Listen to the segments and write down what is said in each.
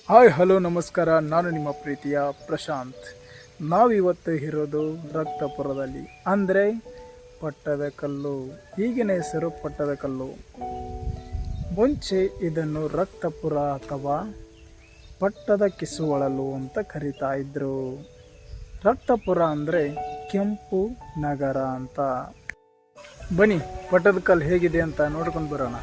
Hi hello ನಮಸ್ಕಾರ. ನಾನು ನಿಮ್ಮ ಪ್ರೀತಿಯ ಪ್ರಶಾಂತ್. ನಾವಿವತ್ತು ಇರೋದು ರಕ್ತಪುರದಲ್ಲಿ, ಅಂದರೆ ಪಟ್ಟದಕಲ್ಲು. ಈಗಿನ ಹೆಸರು ಪಟ್ಟದಕಲ್ಲು. ಮುಂಚೆ ಇದನ್ನು ರಕ್ತಪುರ ಅಥವಾ ಪಟ್ಟದ ಕಿಸುವಳಲು ಅಂತ ಕರೀತಾ ಇದ್ರು. ರಕ್ತಪುರ ಅಂದರೆ ಕೆಂಪು ನಗರ ಅಂತ. ಬನ್ನಿ ಪಟ್ಟದಕಲ್ಲು ಹೇಗಿದೆ ಅಂತ ನೋಡ್ಕೊಂಡು ಬರೋಣ.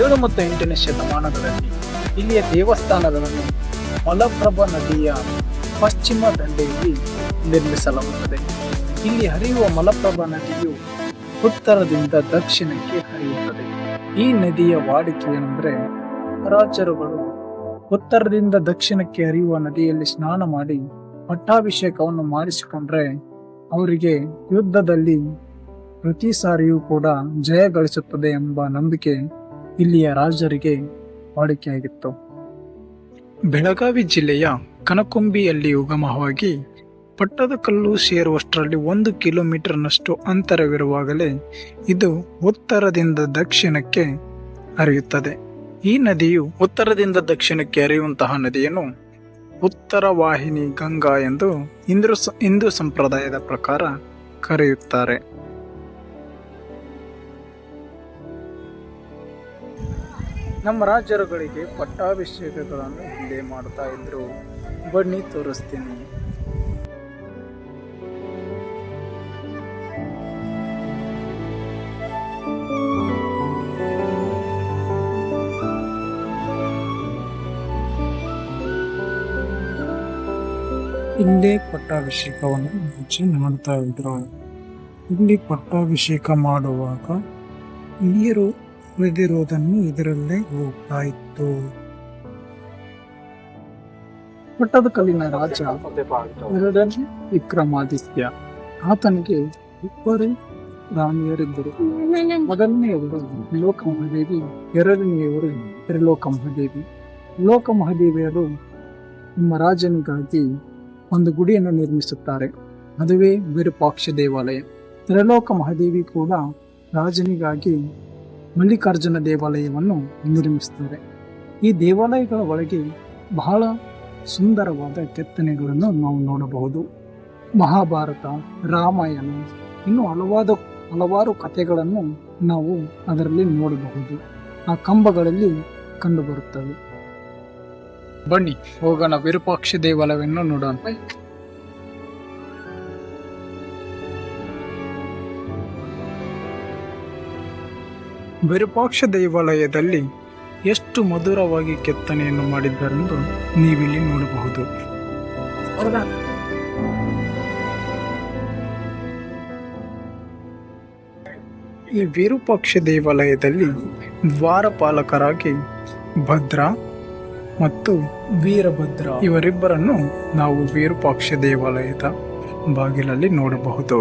ಏಳು ಮತ್ತು 8ನೇ ಶತಮಾನಗಳಲ್ಲಿ ಇಲ್ಲಿಯ ದೇವಸ್ಥಾನಗಳನ್ನು ಮಲಪ್ರಭಾ ನದಿಯ ಪಶ್ಚಿಮ ದಂಡೆಯಲ್ಲಿ ನಿರ್ಮಿಸಲಾಗುತ್ತದೆ. ಇಲ್ಲಿ ಹರಿಯುವ ಮಲಪ್ರಭಾ ನದಿಯು ಉತ್ತರದಿಂದ ದಕ್ಷಿಣಕ್ಕೆ ಹರಿಯುತ್ತದೆ. ಈ ನದಿಯ ವಾಡಿಕೆ ಏನೆಂದರೆ, ರಾಜರುಗಳು ಉತ್ತರದಿಂದ ದಕ್ಷಿಣಕ್ಕೆ ಹರಿಯುವ ನದಿಯಲ್ಲಿ ಸ್ನಾನ ಮಾಡಿ ಪಟ್ಟಾಭಿಷೇಕವನ್ನು ಮಾಡಿಸಿಕೊಂಡ್ರೆ ಅವರಿಗೆ ಯುದ್ಧದಲ್ಲಿ ಪ್ರತಿ ಸಾರಿಯೂ ಕೂಡ ಜಯ ಗಳಿಸುತ್ತದೆ ಎಂಬ ನಂಬಿಕೆ ಇಲ್ಲಿಯ ರಾಜರಿಗೆ ವಾಡಿಕೆಯಾಗಿತ್ತು. ಬೆಳಗಾವಿ ಜಿಲ್ಲೆಯ ಕನಕುಂಬಿಯಲ್ಲಿ ಉಗಮವಾಗಿ ಪಟ್ಟದಕಲ್ಲು ಸೇರುವಷ್ಟರಲ್ಲಿ 1 ಕಿಲೋಮೀಟರ್ನಷ್ಟು ಅಂತರವಿರುವಾಗಲೇ ಇದು ಉತ್ತರದಿಂದ ದಕ್ಷಿಣಕ್ಕೆ ಹರಿಯುತ್ತದೆ. ಈ ನದಿಯು ಉತ್ತರದಿಂದ ದಕ್ಷಿಣಕ್ಕೆ ಹರಿಯುವಂತಹ ನದಿಯನ್ನು ಉತ್ತರ ವಾಹಿನಿ ಗಂಗಾ ಎಂದು ಹಿಂದೂ ಸಂಪ್ರದಾಯದ ಪ್ರಕಾರ ಕರೆಯುತ್ತಾರೆ. ನಮ್ಮ ರಾಜರುಗಳಿಗೆ ಪಟ್ಟಾಭಿಷೇಕಗಳನ್ನು ಹಿಂದೆ ಮಾಡ್ತಾ ಇದ್ರು. ಬನ್ನಿ ತೋರಿಸ್ತೀನಿ. ಇಲ್ಲೇ ಪಟ್ಟಾಭಿಷೇಕವನ್ನು ಮುಂಚೆ ಮಾಡ್ತಾ ಇದ್ರು. ಇಲ್ಲಿ ಪಟ್ಟಾಭಿಷೇಕ ಮಾಡುವಾಗ ನೀರು ಉಳಿದಿರುವುದನ್ನು ಇದರಲ್ಲೇ ಹೋಗ್ತಾ ಇತ್ತು. ಪಟ್ಟದಕಲ್ಲಿನ ರಾಜ 2ನೇ ವಿಕ್ರಮಾದಿತ್ಯ. ಆತನಿಗೆ 2 ರಾಣಿಯರಿದ್ದರು. ಮೊದಲನೆಯವರು ಲೋಕಮಹಾದೇವಿ, 2ನೇಯವರು ತ್ರಿಲೋಕಮಹಾದೇವಿ. ಲೋಕಮಹಾದೇವಿಯರು ನಮ್ಮ ರಾಜನಿಗಾಗಿ ಒಂದು ಗುಡಿಯನ್ನು ನಿರ್ಮಿಸುತ್ತಾರೆ. ಅದುವೇ ವಿರೂಪಾಕ್ಷ ದೇವಾಲಯ. ತ್ರಿಲೋಕ ಮಹಾದೇವಿ ಕೂಡ ರಾಜನಿಗಾಗಿ ಮಲ್ಲಿಕಾರ್ಜುನ ದೇವಾಲಯವನ್ನು ನಿರ್ಮಿಸುತ್ತಾರೆ. ಈ ದೇವಾಲಯಗಳ ಒಳಗೆ ಬಹಳ ಸುಂದರವಾದ ಕೆತ್ತನೆಗಳನ್ನು ನಾವು ನೋಡಬಹುದು. ಮಹಾಭಾರತ, ರಾಮಾಯಣ, ಇನ್ನು ಹಲವಾರು ಕಥೆಗಳನ್ನು ನಾವು ಅದರಲ್ಲಿ ನೋಡಬಹುದು. ಆ ಕಂಬಗಳಲ್ಲಿ ಕಂಡುಬರುತ್ತವೆ. ಬನ್ನಿ ಹೋಗೋಣ, ವಿರೂಪಾಕ್ಷ ದೇವಾಲಯವನ್ನು ನೋಡೋಣ. ವಿರೂಪಾಕ್ಷ ದೇವಾಲಯದಲ್ಲಿ ಎಷ್ಟು ಮಧುರವಾಗಿ ಕೆತ್ತನೆಯನ್ನು ಮಾಡಿದ್ದಾರೆಂದು ನೀವಿಲ್ಲಿ ನೋಡಬಹುದು. ಈ ವಿರೂಪಾಕ್ಷ ದೇವಾಲಯದಲ್ಲಿ ದ್ವಾರಪಾಲಕರಾಗಿ ಭದ್ರ ಮತ್ತು ವೀರಭದ್ರ ಇವರಿಬ್ಬರನ್ನು ನಾವು ವಿರೂಪಾಕ್ಷ ದೇವಾಲಯದ ಬಾಗಿಲಲ್ಲಿ ನೋಡಬಹುದು.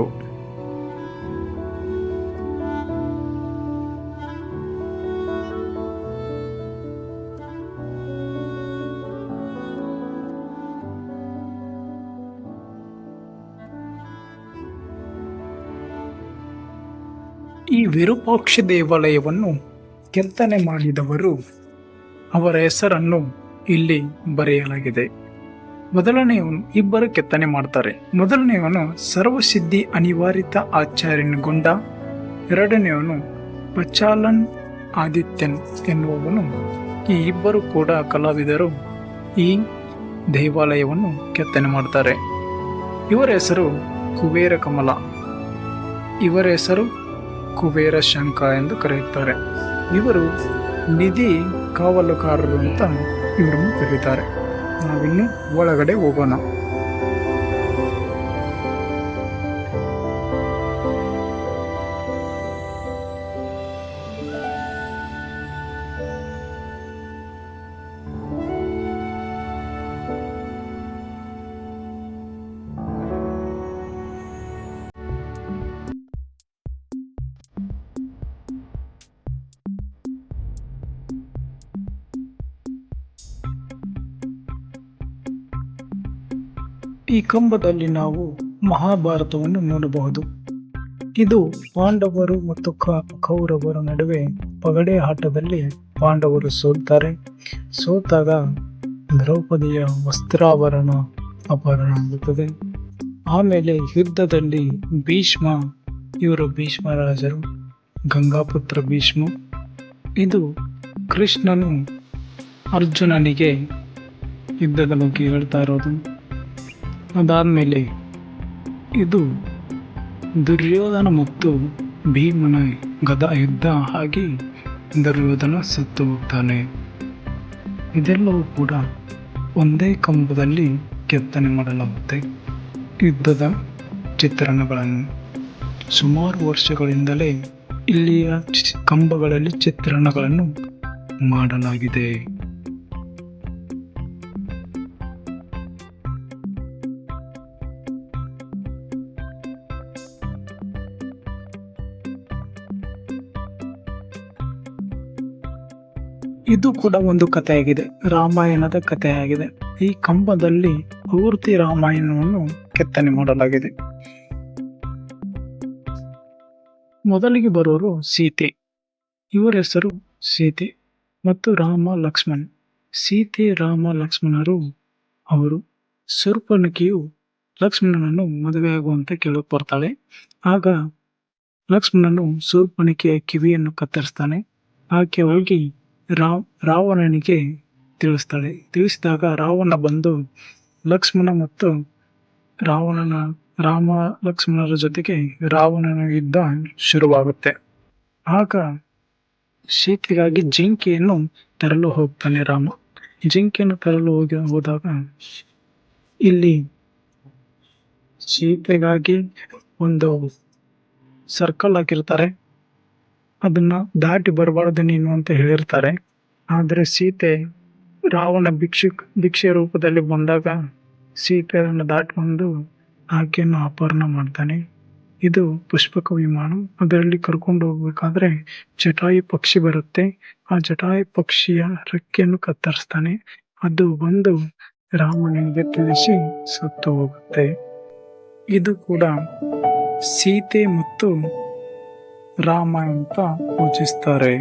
ಈ ವಿರೂಪಾಕ್ಷ ದೇವಾಲಯವನ್ನು ಕೆತ್ತನೆ ಮಾಡಿದವರು, ಅವರ ಹೆಸರನ್ನು ಇಲ್ಲಿ ಬರೆಯಲಾಗಿದೆ. ಮೊದಲನೆಯವನು, ಇಬ್ಬರು ಕೆತ್ತನೆ ಮಾಡ್ತಾರೆ. ಮೊದಲನೆಯವನು ಸರ್ವಸಿದ್ಧಿ ಅನಿವಾರಿತ ಆಚಾರ್ಯನಗೊಂಡ, ಎರಡನೆಯವನು ಪಚಾಲನ್ ಆದಿತ್ಯನ್ ಎನ್ನುವವನು. ಈ ಇಬ್ಬರು ಕೂಡ ಕಲಾವಿದರು ಈ ದೇವಾಲಯವನ್ನು ಕೆತ್ತನೆ ಮಾಡ್ತಾರೆ. ಇವರ ಹೆಸರು ಕುಬೇರ ಕಮಲ, ಇವರ ಹೆಸರು ಕುಬೇರ ಶಂಖ ಎಂದು ಕರೆಯುತ್ತಾರೆ. ಇವರು ನಿಧಿ ಕಾವಲುಗಾರರು ಅಂತ ಇವರನ್ನು ಕರೀತಾರೆ. ನಾವಿನ್ನು ಒಳಗಡೆ ಹೋಗೋಣ. ಈ ಕಂಬದಲ್ಲಿ ನಾವು ಮಹಾಭಾರತವನ್ನು ನೋಡಬಹುದು. ಇದು ಪಾಂಡವರು ಮತ್ತು ಕೌರವರ ನಡುವೆ ಪಗಡೆ ಆಟದಲ್ಲಿ ಪಾಂಡವರು ಸೋಲ್ತಾರೆ. ಸೋತಾಗ ದ್ರೌಪದಿಯ ವಸ್ತ್ರಾಭರಣ ಅಪಹರಣ ಆಗುತ್ತದೆ. ಆಮೇಲೆ ಯುದ್ಧದಲ್ಲಿ ಭೀಷ್ಮ, ಇವರು ಭೀಷ್ಮ ರಾಜರು, ಗಂಗಾಪುತ್ರ ಭೀಷ್ಮ. ಇದು ಕೃಷ್ಣನು ಅರ್ಜುನನಿಗೆ ಯುದ್ಧದ ಬಗ್ಗೆ ಹೇಳ್ತಾ ಇರೋದು. ಅದಾದ್ಮೇಲೆ ಇದು ದುರ್ಯೋಧನ ಮತ್ತು ಭೀಮನ ಗದಾ ಯುದ್ಧ ಆಗಿ ದುರ್ಯೋಧನ ಸತ್ತು ಹೋಗ್ತಾನೆ. ಇದೆಲ್ಲವೂ ಕೂಡ ಒಂದೇ ಕಂಬದಲ್ಲಿ ಕೆತ್ತನೆ ಮಾಡಲಾಗುತ್ತೆ. ಯುದ್ಧದ ಚಿತ್ರಣಗಳನ್ನು ಸುಮಾರು ವರ್ಷಗಳಿಂದಲೇ ಇಲ್ಲಿಯ ಕಂಬಗಳಲ್ಲಿ ಚಿತ್ರಣಗಳನ್ನು ಮಾಡಲಾಗಿದೆ. ಇದು ಕೂಡ ಒಂದು ಕಥೆಯಾಗಿದೆ, ರಾಮಾಯಣದ ಕಥೆಯಾಗಿದೆ. ಈ ಕಂಬದಲ್ಲಿ ಪೂರ್ತಿ ರಾಮಾಯಣವನ್ನು ಕೆತ್ತನೆ ಮಾಡಲಾಗಿದೆ. ಮೊದಲಿಗೆ ಬರೋರು ಸೀತೆ, ಇವರ ಹೆಸರು ಸೀತೆ ಮತ್ತು ರಾಮ ಲಕ್ಷ್ಮಣ್. ಸೀತೆ ರಾಮ ಲಕ್ಷ್ಮಣರು ಅವರು ಶೂರ್ಪನಖಿಯು ಲಕ್ಷ್ಮಣನನ್ನು ಮದುವೆಯಾಗುವಂತೆ ಕೇಳಕ್ ಬರ್ತಾಳೆ. ಆಗ ಲಕ್ಷ್ಮಣನು ಶೂರ್ಪನಖಿಯ ಕಿವಿಯನ್ನು ಕತ್ತರಿಸ್ತಾನೆ. ಆಕೆ ಹೋಗಿ ರಾವಣನಿಗೆ ತಿಳಿಸ್ತಾಳೆ. ತಿಳಿಸಿದಾಗ ರಾವಣ ಬಂದು ಲಕ್ಷ್ಮಣ ಮತ್ತು ರಾಮ ಲಕ್ಷ್ಮಣರ ಜೊತೆಗೆ ರಾವಣನ ಯುದ್ಧ ಶುರುವಾಗುತ್ತೆ. ಆಗ ಸೀತೆಗಾಗಿ ಜಿಂಕೆಯನ್ನು ತರಲು ಹೋಗ್ತಾನೆ ರಾಮ. ಜಿಂಕೆಯನ್ನು ತರಲು ಹೋದಾಗ ಇಲ್ಲಿ ಸೀತೆಗಾಗಿ ಒಂದು ಸರ್ಕಲ್ ಹಾಕಿರ್ತಾರೆ. ಅದನ್ನ ದಾಟಿ ಬರಬಾರ್ದು ನೀನು ಅಂತ ಹೇಳಿರ್ತಾರೆ. ಆದರೆ ಸೀತೆ ರಾವಣ ಭಿಕ್ಷೆ ರೂಪದಲ್ಲಿ ಬಂದಾಗ ಸೀತೆಯನ್ನು ದಾಟಿಕೊಂಡು ಆಕೆಯನ್ನು ಅಪಹರಣ ಮಾಡ್ತಾನೆ. ಇದು ಪುಷ್ಪಕ ವಿಮಾನ. ಅದರಲ್ಲಿ ಕರ್ಕೊಂಡು ಹೋಗ್ಬೇಕಾದ್ರೆ ಜಟಾಯು ಪಕ್ಷಿ ಬರುತ್ತೆ. ಆ ಜಟಾಯು ಪಕ್ಷಿಯ ರೆಕ್ಕೆಯನ್ನು ಕತ್ತರಿಸ್ತಾನೆ. ಅದು ಬಂದು ರಾಮನಿಗೆ ತಿಳಿಸಿ ಸತ್ತು ಹೋಗುತ್ತೆ. ಇದು ಕೂಡ ಸೀತೆ ಮತ್ತು ರಾಮ ಅಂತ ಪೂಜಿಸ್ತಾರೆ.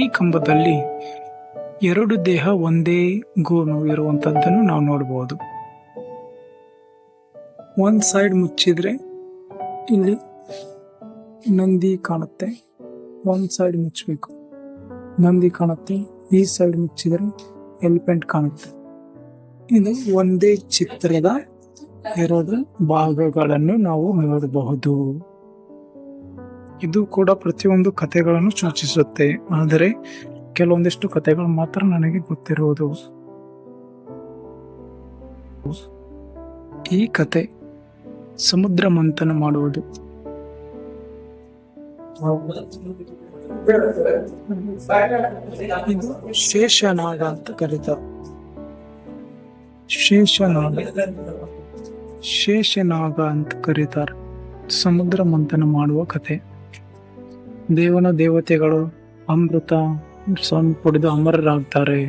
ಈ ಕಂಬದಲ್ಲಿ ಎರಡು ದೇಹ ಒಂದೇ ಗೋನು ಇರುವಂತದ್ದನ್ನು ನಾವು ನೋಡಬಹುದು. ಒಂದ್ ಸೈಡ್ ಮುಚ್ಚಿದ್ರೆ ಇಲ್ಲಿ ನಂದಿ ಕಾಣುತ್ತೆ, ಒಂದ್ ಸೈಡ್ ಮುಚ್ಚಬೇಕು, ನಂದಿ ಕಾಣುತ್ತೆ. ಈ ಸೈಡ್ ಮುಚ್ಚಿದ್ರೆ ಎಲಿಫೆಂಟ್ ಕಾಣುತ್ತೆ. ಇದು ಒಂದೇ ಚಿತ್ರದ ಎರಡು ಭಾಗಗಳನ್ನು ನಾವು ನೋಡಬಹುದು. ಇದು ಕೂಡ ಪ್ರತಿಯೊಂದು ಕಥೆಗಳನ್ನು ಸೂಚಿಸುತ್ತೆ. ಆದರೆ ಕೆಲವೊಂದಿಷ್ಟು ಕಥೆಗಳು ಮಾತ್ರ ನನಗೆ ಗೊತ್ತಿರುವುದು. ಈ ಕತೆ ಸಮುದ್ರ ಮಂಥನ ಮಾಡುವುದು. ಇದು ಶೇಷನಾಗ ಅಂತ ಕರೀತಾರೆ. ಶೇಷನಾಗ ಅಂತ ಕರೀತಾರೆ. ಸಮುದ್ರ ಮಂಥನ ಮಾಡುವ ಕತೆ. ದೇವತೆಗಳು ಅಮೃತ ಕುಡಿದು ಅಮರರಾಗ್ತಾರೆ.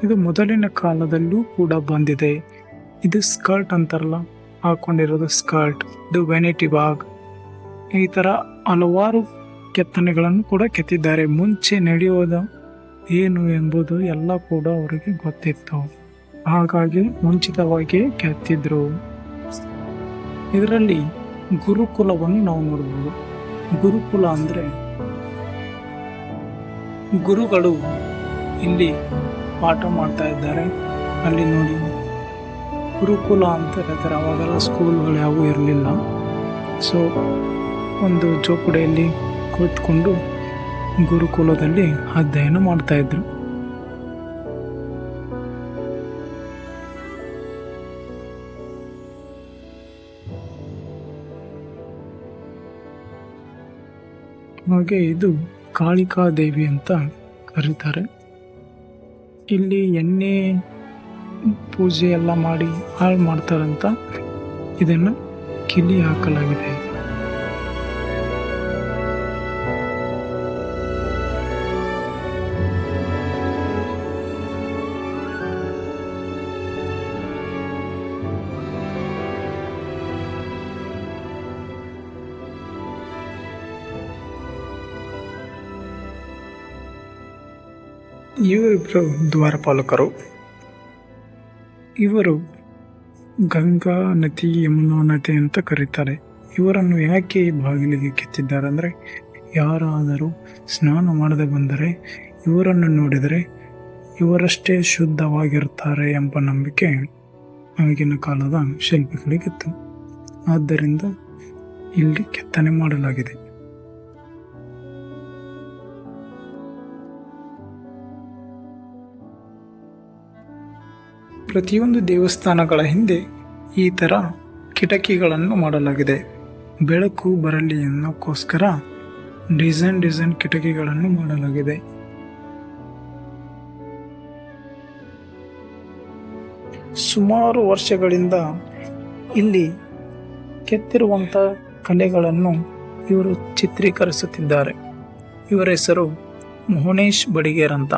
ಇದು ಮೊದಲಿನ ಕಾಲದಲ್ಲೂ ಕೂಡ ಬಂದಿದೆ. ಇದು ಸ್ಕರ್ಟ್ ಅಂತಾರಲ್ಲ, ಹಾಕೊಂಡಿರೋದು ಸ್ಕರ್ಟ್. ಇದು ವೆನಿಟಿ ಬಾಗ್. ಈ ತರ ಹಲವಾರು ಕೆತ್ತನೆಗಳನ್ನು ಕೂಡ ಕೆತ್ತಿದ್ದಾರೆ. ಮುಂಚೆ ನಡೆಯೋದು ಏನು ಎಂಬುದು ಎಲ್ಲ ಕೂಡ ಅವರಿಗೆ ಗೊತ್ತಿತ್ತು, ಹಾಗಾಗಿ ಮುಂಚಿತವಾಗಿ ಕೆತ್ತಿದ್ರು. ಇದರಲ್ಲಿ ಗುರುಕುಲವನ್ನು ನಾವು ನೋಡಬಹುದು. ಗುರುಕುಲ ಅಂದ್ರೆ ಗುರುಗಳು ಇಲ್ಲಿ ಪಾಠ ಮಾಡ್ತಾ ಇದ್ದಾರೆ. ಅಲ್ಲಿ ನೋಡಿ, ಗುರುಕುಲ ಅಂತ ಹೇಳ್ತಾರೆ. ಅವಾಗೆಲ್ಲ ಸ್ಕೂಲ್ಗಳು ಯಾವೂ ಇರಲಿಲ್ಲ. ಸೊ ಒಂದು ಜೋಪಡಿಯಲ್ಲಿ ಕುಳಿತುಕೊಂಡು ಗುರುಕುಲದಲ್ಲಿ ಅಧ್ಯಯನ ಮಾಡ್ತಾ ಇದ್ರು. ಹಾಗೆ ಇದು ಕಾಳಿಕಾ ದೇವಿ ಅಂತ ಕರೀತಾರೆ. ಇಲ್ಲಿ ಎಣ್ಣೆ ಪೂಜೆ ಎಲ್ಲ ಮಾಡಿ ಹಾಳು ಮಾಡ್ತಾರಂತ ಇದನ್ನು ಕಿಲಿ ಹಾಕಲಾಗಿದೆ. ಇವರಿಬ್ಬರು ದ್ವಾರಪಾಲಕರು. ಇವರು ಗಂಗಾ ನದಿ, ಯಮುನಾ ನದಿ ಅಂತ ಕರೀತಾರೆ. ಇವರನ್ನು ಯಾಕೆ ಬಾಗಿಲಿಗೆ ಕೆತ್ತಿದ್ದಾರೆ ಅಂದರೆ, ಯಾರಾದರೂ ಸ್ನಾನ ಮಾಡದೆ ಬಂದರೆ ಇವರನ್ನು ನೋಡಿದರೆ ಇವರಷ್ಟೇ ಶುದ್ಧವಾಗಿರ್ತಾರೆ ಎಂಬ ನಂಬಿಕೆ ಆಗಿನ ಕಾಲದ ಶಿಲ್ಪಿಗಳಿಗಿತ್ತು. ಆದ್ದರಿಂದ ಇಲ್ಲಿ ಕೆತ್ತನೆ ಮಾಡಲಾಗಿದೆ. ಪ್ರತಿಯೊಂದು ದೇವಸ್ಥಾನಗಳ ಹಿಂದೆ ಈ ಥರ ಕಿಟಕಿಗಳನ್ನು ಮಾಡಲಾಗಿದೆ. ಬೆಳಕು ಬರಲಿ ಅನ್ನೋಕ್ಕೋಸ್ಕರ ಡಿಸೈನ್ ಕಿಟಕಿಗಳನ್ನು ಮಾಡಲಾಗಿದೆ. ಸುಮಾರು ವರ್ಷಗಳಿಂದ ಇಲ್ಲಿ ಕೆತ್ತಿರುವಂಥ ಕಲೆಗಳನ್ನು ಇವರು ಚಿತ್ರೀಕರಿಸುತ್ತಿದ್ದಾರೆ. ಇವರ ಹೆಸರು ಮೋಹನೇಶ್ ಬಡಿಗೇರ್ ಅಂತ.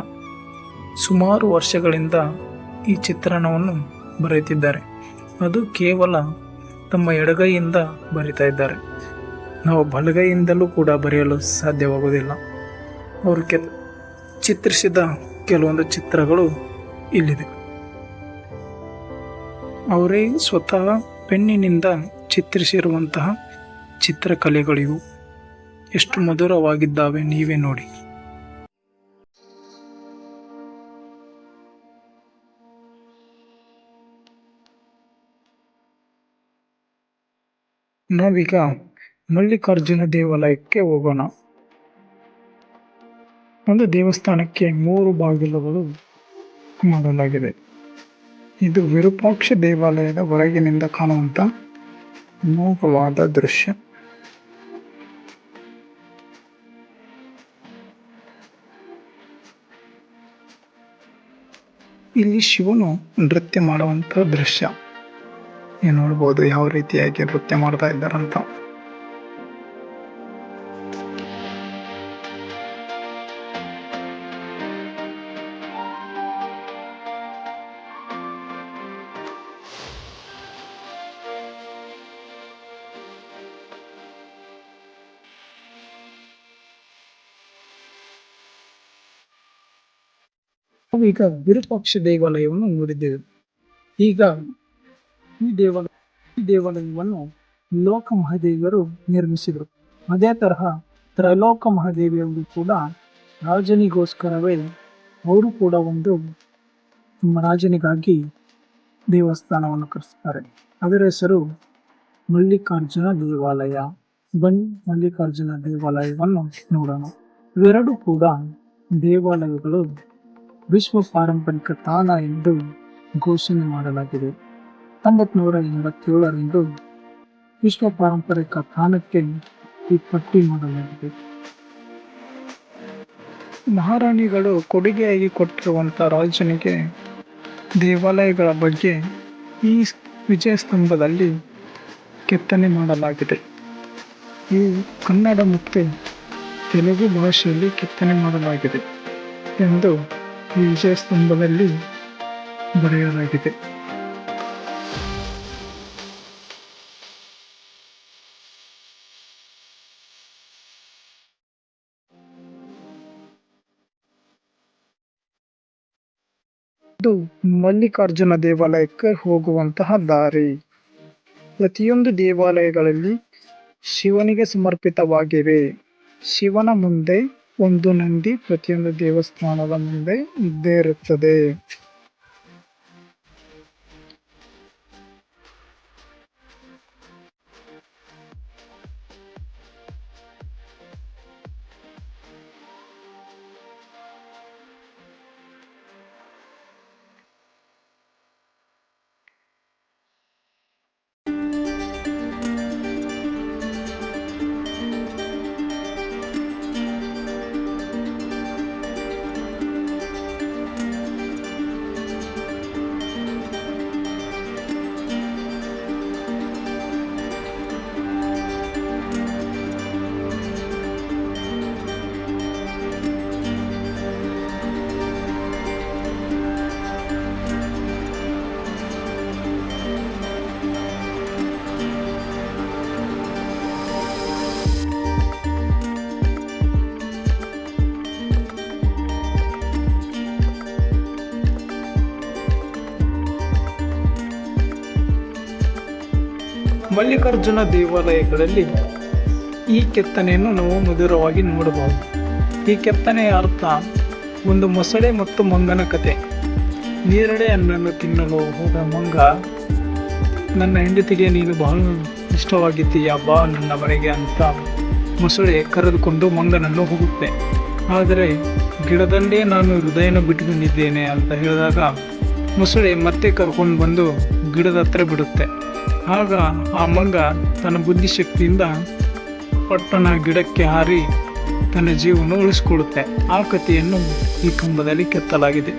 ಸುಮಾರು ವರ್ಷಗಳಿಂದ ಈ ಚಿತ್ರಣವನ್ನು ಬರೆಯುತ್ತಿದ್ದಾರೆ. ಅದು ಕೇವಲ ತಮ್ಮ ಎಡಗೈಯಿಂದ ಬರಿತಾ ಇದ್ದಾರೆ. ನಾವು ಬಲಗೈಯಿಂದಲೂ ಕೂಡ ಬರೆಯಲು ಸಾಧ್ಯವಾಗುವುದಿಲ್ಲ. ಅವರು ಚಿತ್ರಿಸಿದ ಕೆಲವೊಂದು ಚಿತ್ರಗಳು ಇಲ್ಲಿದೆ. ಅವರೇ ಸ್ವತಃ ಪೆನ್ನಿನಿಂದ ಚಿತ್ರಿಸಿರುವಂತಹ ಚಿತ್ರಕಲೆಗಳಿವು. ಎಷ್ಟು ಮಧುರವಾಗಿದ್ದಾವೆ, ನೀವೇ ನೋಡಿ. ನಾವೀಗ ಮಲ್ಲಿಕಾರ್ಜುನ ದೇವಾಲಯಕ್ಕೆ ಹೋಗೋಣ. ಒಂದು ದೇವಸ್ಥಾನಕ್ಕೆ 3 ಬಾಗಿಲುಗಳು ಮಾಡಲಾಗಿದೆ. ಇದು ವಿರೂಪಾಕ್ಷ ದೇವಾಲಯದ ಹೊರಗಿನಿಂದ ಕಾಣುವಂತ ಅಮೋಘವಾದ ದೃಶ್ಯ. ಇಲ್ಲಿ ಶಿವನು ನೃತ್ಯ ಮಾಡುವಂತ ದೃಶ್ಯ ನೀವು ನೋಡ್ಬೋದು, ಯಾವ ರೀತಿಯಾಗಿ ನೃತ್ಯ ಮಾಡ್ತಾ ಇದ್ದಾರಂತ. ಈಗ ವಿರೂಪಾಕ್ಷ ದೇವಾಲಯವನ್ನು ನೋಡಿದ್ದೇವೆ. ಈಗ ಈ ದೇವಾಲಯವನ್ನು ಲೋಕ ಮಹಾದೇವಿಯರು ನಿರ್ಮಿಸಿದರು. ಅದೇ ತರಹ ತ್ರೈಲೋಕ ಮಹಾದೇವಿಯವರು ಕೂಡ ರಾಜನಿಗೋಸ್ಕರವೇ ಅವರು ಕೂಡ ಒಂದು ರಾಜನಿಗಾಗಿ ದೇವಸ್ಥಾನವನ್ನು ಕಟ್ಟಿಸ್ತಾರೆ. ಅದರ ಹೆಸರು ಮಲ್ಲಿಕಾರ್ಜುನ ದೇವಾಲಯ. ಬನ್ನಿ ಮಲ್ಲಿಕಾರ್ಜುನ ದೇವಾಲಯವನ್ನು ನೋಡೋಣ. ಇವೆರಡು ಕೂಡ ದೇವಾಲಯಗಳು ವಿಶ್ವ ಪಾರಂಪರಿಕ ತಾಣ ಎಂದು ಘೋಷಣೆ ಮಾಡಲಾಗಿದೆ. 1987ರಂದು ವಿಶ್ವ ಪಾರಂಪರಿಕ ತಾಣಕ್ಕೆ ಈ ಪಟ್ಟಿ ಮಾಡಲಾಗಿದೆ. ಮಹಾರಾಣಿಗಳು ಕೊಡುಗೆಯಾಗಿ ಕೊಟ್ಟಿರುವಂಥ ರಾಜನಿಗೆ ದೇವಾಲಯಗಳ ಬಗ್ಗೆ ಈ ವಿಜಯ ಸ್ತಂಭದಲ್ಲಿ ಕೆತ್ತನೆ ಮಾಡಲಾಗಿದೆ. ಈ ಕನ್ನಡ ಮತ್ತು ತೆಲುಗು ಭಾಷೆಯಲ್ಲಿ ಕೆತ್ತನೆ ಮಾಡಲಾಗಿದೆ ಎಂದು ಈ ವಿಜಯ ಸ್ತಂಭದಲ್ಲಿ ಬರೆಯಲಾಗಿದೆ. ಇದು ಮಲ್ಲಿಕಾರ್ಜುನ ದೇವಾಲಯಕ್ಕೆ ಹೋಗುವಂತಹ ದಾರಿ. ಪ್ರತಿಯೊಂದು ದೇವಾಲಯಗಳಲ್ಲಿ ಶಿವನಿಗೆ ಸಮರ್ಪಿತವಾಗಿವೆ. ಶಿವನ ಮುಂದೆ ಒಂದು ನಂದಿ ಪ್ರತಿಯೊಂದು ದೇವಸ್ಥಾನದ ಮುಂದೆ ಇದ್ದೇ ಇರುತ್ತದೆ. ಮಲ್ಲಿಕಾರ್ಜುನ ದೇವಾಲಯಗಳಲ್ಲಿ ಈ ಕೆತ್ತನೆಯನ್ನು ನಾವು ಮಧುರವಾಗಿ ನೋಡಬಹುದು. ಈ ಕೆತ್ತನೆಯ ಅರ್ಥ ಒಂದು ಮೊಸಳೆ ಮತ್ತು ಮಂಗನ ಕತೆ. ನೀರಡೆ ಹಣ್ಣನ್ನು ತಿನ್ನಲು ಹೋದ ಮಂಗ, ನನ್ನ ಹೆಂಡತಿಗೆ ನೀನು ಬಹಳ ಇಷ್ಟವಾಗಿದ್ದೀಯಾ, ಬಾ ನನ್ನ ಮನೆಗೆ ಅಂತ ಮೊಸಳೆ ಕರೆದುಕೊಂಡು ಮಂಗನನ್ನು ಹೋಗುತ್ತೆ. ಆದರೆ ಗಿಡದಲ್ಲೇ ನಾನು ಹೃದಯನ ಬಿಟ್ಟುಕೊಂಡಿದ್ದೇನೆ ಅಂತ ಹೇಳಿದಾಗ ಮೊಸಳೆ ಮತ್ತೆ ಕರ್ಕೊಂಡು ಬಂದು ಗಿಡದ ಹತ್ರ ಬಿಡುತ್ತೆ. ಆಗ ಆ ಮಂಗ ತನ್ನ ಬುದ್ಧಿಶಕ್ತಿಯಿಂದ ಪಟ್ಟಣ ಗಿಡಕ್ಕೆ ಹಾರಿ ತನ್ನ ಜೀವನ ಉಳಿಸಿಕೊಳ್ಳುತ್ತೆ. ಆ ಕಥೆಯನ್ನು ಈ ಕಂಬದಲ್ಲಿ ಕೆತ್ತಲಾಗಿದೆ.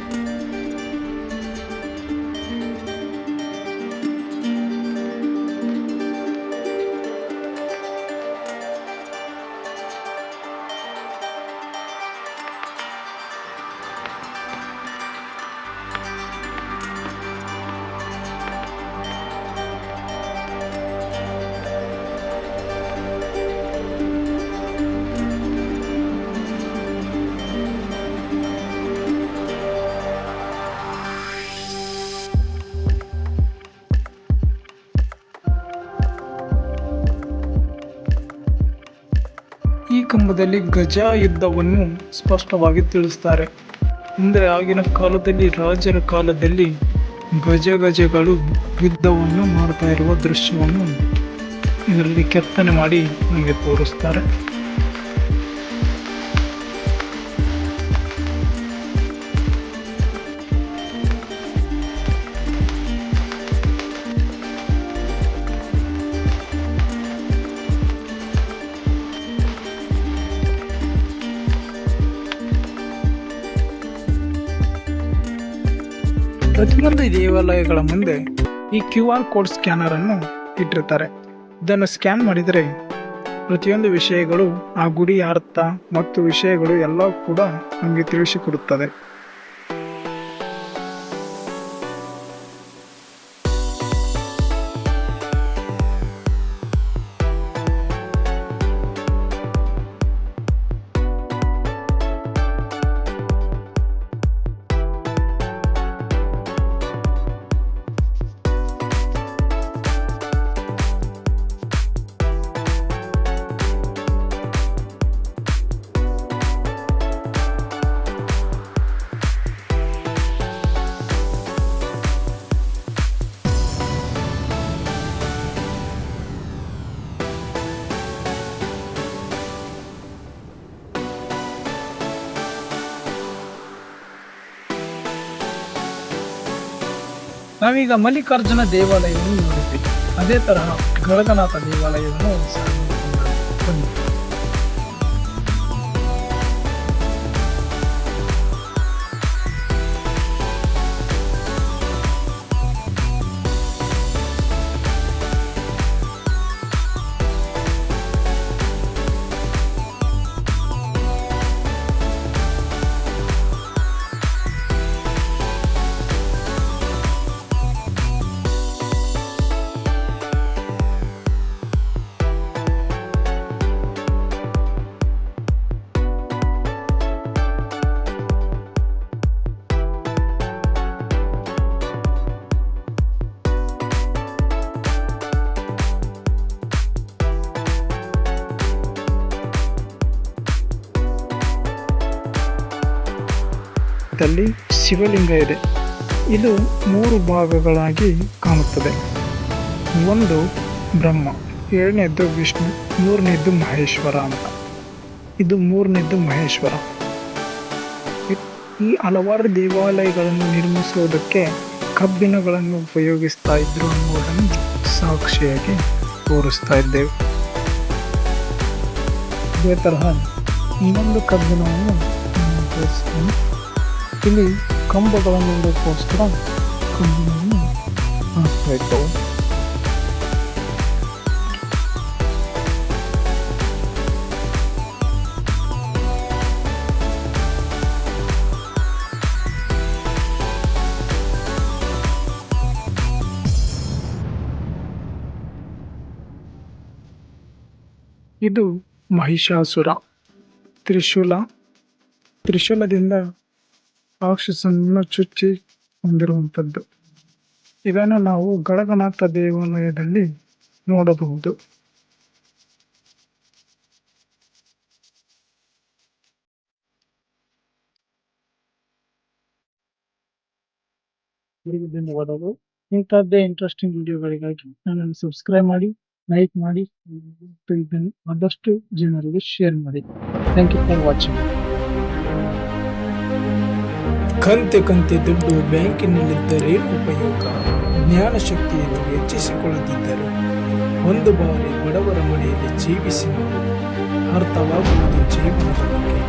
ಈ ಕಂಬದಲ್ಲಿ ಗಜ ಯುದ್ಧವನ್ನು ಸ್ಪಷ್ಟವಾಗಿ ತಿಳಿಸ್ತಾರೆ. ಅಂದರೆ ಆಗಿನ ಕಾಲದಲ್ಲಿ, ರಾಜರ ಕಾಲದಲ್ಲಿ ಗಜಗಳು ಯುದ್ಧವನ್ನು ಮಾಡ್ತಾ ಇರುವ ದೃಶ್ಯವನ್ನು ಇದರಲ್ಲಿ ಕೆತ್ತನೆ ಮಾಡಿ ನಮಗೆ ತೋರಿಸ್ತಾರೆ. ಪ್ರತಿಯೊಂದು ದೇವಾಲಯಗಳ ಮುಂದೆ ಈ QR ಕೋಡ್ ಸ್ಕ್ಯಾನರ್ ಅನ್ನು ಇಟ್ಟಿರ್ತಾರೆ. ಇದನ್ನು ಸ್ಕ್ಯಾನ್ ಮಾಡಿದರೆ ಪ್ರತಿಯೊಂದು ವಿಷಯಗಳು, ಆ ಗುಡಿಯ ಅರ್ಥ ಮತ್ತು ವಿಷಯಗಳು ಎಲ್ಲ ಕೂಡ ನಮಗೆ ತಿಳಿಸಿಕೊಡುತ್ತದೆ. ನಾವೀಗ ಮಲ್ಲಿಕಾರ್ಜುನ ದೇವಾಲಯವನ್ನು ನೋಡಿದ್ವಿ. ಅದೇ ತರಹ ಗಳಗನಾಥ ದೇವಾಲಯವನ್ನು ಬನ್ನಿ. ಮಧ್ಯದಲ್ಲಿ ಶಿವಲಿಂಗ ಇದೆ. ಇದು 3 ಭಾಗಗಳಾಗಿ ಕಾಣುತ್ತದೆ. ಒಂದು ಬ್ರಹ್ಮ, 2ನೇದ್ದು ವಿಷ್ಣು, 3ನೇದ್ದು ಮಹೇಶ್ವರ ಅಂತ. ಇದು 3ನೇದ್ದು ಮಹೇಶ್ವರ. ಈ ಹಲವಾರು ದೇವಾಲಯಗಳನ್ನು ನಿರ್ಮಿಸುವುದಕ್ಕೆ ಕಬ್ಬಿಣಗಳನ್ನು ಉಪಯೋಗಿಸ್ತಾ ಇದ್ರು ಅನ್ನುವುದನ್ನು ಸಾಕ್ಷಿಯಾಗಿ ತೋರಿಸ್ತಾ ಇದ್ದೇವೆ. ಇದೇ ತರಹ ಇನ್ನೊಂದು ಕಬ್ಬಿಣವನ್ನು ತೋರಿಸ್ತೀನಿ. ಇಲ್ಲಿ ಕಂಬಗಳನ್ನು ಇಡೋಕ್ಕೋಸ್ಕರ ಕಬ್ಬಿಣವನ್ನು ಹಾಕ್ತಾ ಇದ್ದವು. ಇದು ಮಹಿಷಾಸುರ ತ್ರಿಶೂಲದಿಂದ ರಾಕ್ಷಸನನ್ನು ಚುಚ್ಚಿ ಹೊಂದಿರುವಂಥದ್ದು. ಇದನ್ನು ನಾವು ಗಳಗನಾಥ ದೇವಾಲಯದಲ್ಲಿ ನೋಡಬಹುದು. ಧನ್ಯವಾದಗಳು. ಇಂಥದ್ದೇ ಇಂಟ್ರೆಸ್ಟಿಂಗ್ ವಿಡಿಯೋಗಳಿಗಾಗಿ ನನ್ನನ್ನು ಸಬ್ಸ್ಕ್ರೈಬ್ ಮಾಡಿ, ಲೈಕ್ ಮಾಡಿ, ಇದನ್ನು ಆದಷ್ಟು ಜನರಿಗೆ ಶೇರ್ ಮಾಡಿ. Thank you for watching. ಕಂತೆ ದುಡ್ಡು ಬ್ಯಾಂಕಿನಲ್ಲಿದ್ದರೇನು ಉಪಯೋಗ? ಜ್ಞಾನ ಶಕ್ತಿಯನ್ನು ಹೆಚ್ಚಿಸಿಕೊಳ್ಳದಿದ್ದರೆ ಒಂದು ಬಾರಿ ಬಡವರ ಮನೆಯಲ್ಲಿ ಜೀವಿಸಿ ನೋಡು. ಅರ್ಥವಾಗುವುದು ಜೀವನದ ಬಗ್ಗೆ.